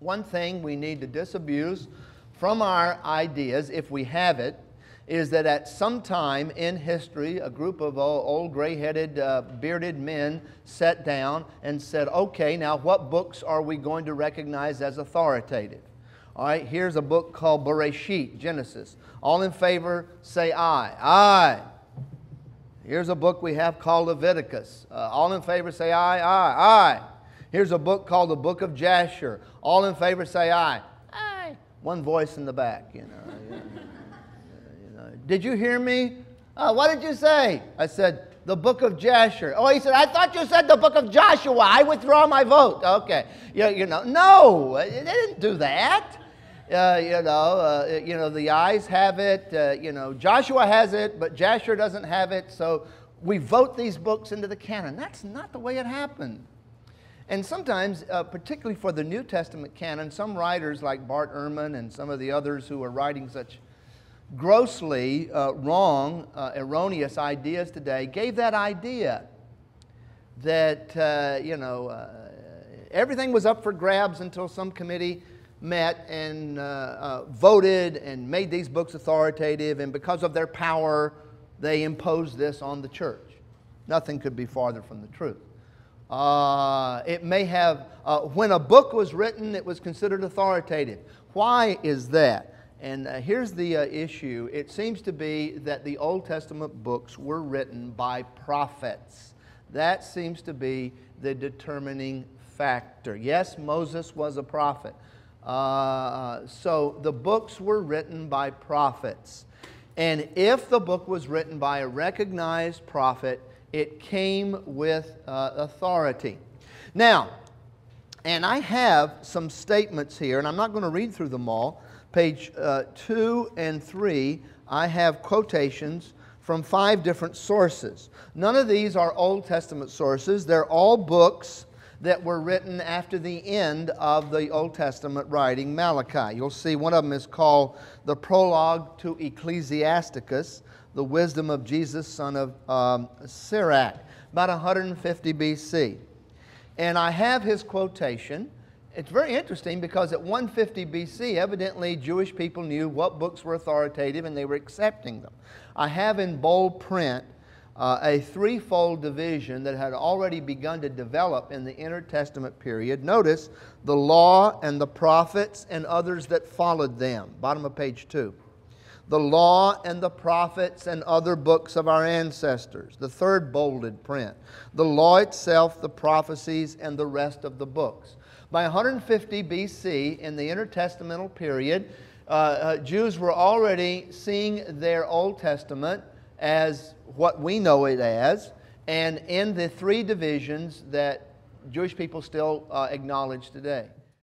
One thing we need to disabuse from our ideas, if we have it, is that at some time in history, a group of old gray-headed, bearded men sat down and said, okay, now what books are we going to recognize as authoritative? All right, here's a book called Bereshit, Genesis. All in favor, say aye. Aye. Here's a book we have called Leviticus. All in favor, say aye, aye, aye. Here's a book called the Book of Jasher. All in favor, say aye. Aye. One voice in the back, you know. Did you hear me? What did you say? I said, the Book of Jasher. Oh, he said, I thought you said the Book of Joshua. I withdraw my vote. Okay. No, they didn't do that. The ayes have it. Joshua has it, but Jasher doesn't have it. So we vote these books into the canon. That's not the way it happened. And sometimes, particularly for the New Testament canon, some writers like Bart Ehrman and some of the others who are writing such grossly wrong, erroneous ideas today, gave that idea that, everything was up for grabs until some committee met and voted and made these books authoritative, and because of their power, they imposed this on the church. Nothing could be farther from the truth. It may have, when a book was written, it was considered authoritative. Why is that? And here's the issue. It seems to be that the Old Testament books were written by prophets. That seems to be the determining factor. Yes, Moses was a prophet. So the books were written by prophets. And if the book was written by a recognized prophet, it came with authority. Now, and I have some statements here, and I'm not going to read through them all. Page 2 and 3, I have quotations from 5 different sources. None of these are Old Testament sources. They're all books that were written after the end of the Old Testament writing, Malachi. You'll see one of them is called the Prologue to Ecclesiasticus, the Wisdom of Jesus, son of Sirach, about 150 BC. And I have his quotation. It's very interesting because at 150 BC, evidently Jewish people knew what books were authoritative and they were accepting them. I have in bold print a threefold division that had already begun to develop in the intertestament period. Notice the law and the prophets and others that followed them. Bottom of page 2. The law and the prophets and other books of our ancestors. The third bolded print. The law itself, the prophecies, and the rest of the books. By 150 BC, in the intertestamental period, Jews were already seeing their Old Testament as what we know it as, and in the 3 divisions that Jewish people still acknowledge today.